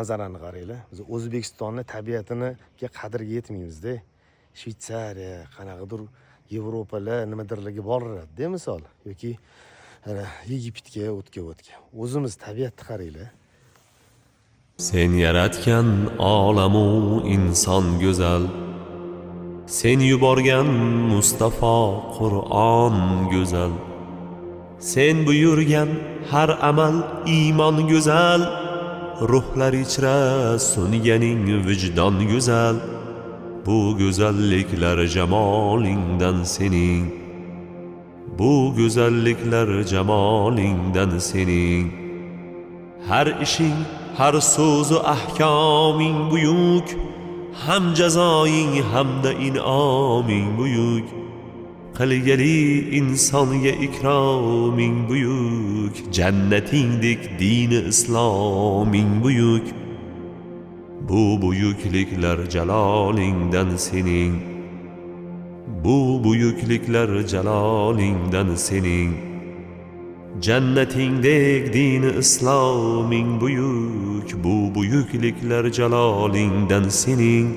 Manzarani qaranglar. Biz O'zbekistonni tabiatiniga qadriga yetmaymiz-da. Shvetsariya, qanaqadir Yevropalar nimadirlarga boriladi-da misol yoki Yegiptga o'tga. O'zimiz tabiatni qaranglar. Sen yaratgan olamu inson go'zal, sen yuborgan Mustafa Qur'on go'zal, sen buyurgan har amal iymon go'zal, ruhlar ichra so'nganing vijdon go'zal. Bu go'zalliklar jamolingdan sening, bu go'zalliklar jamolingdan sening. Har ishing, har so'zu ahkoming buyuk, ham jazoing hamda inoming buyuk. Qilgali insonga ikroming buyuk, jannatingdek dini isloming buyuk. Bu buyukliklar jalolingdan sening, bu buyukliklar jalolingdan sening. Jannatingdek dini isloming buyuk, bu buyukliklar jalolingdan sening.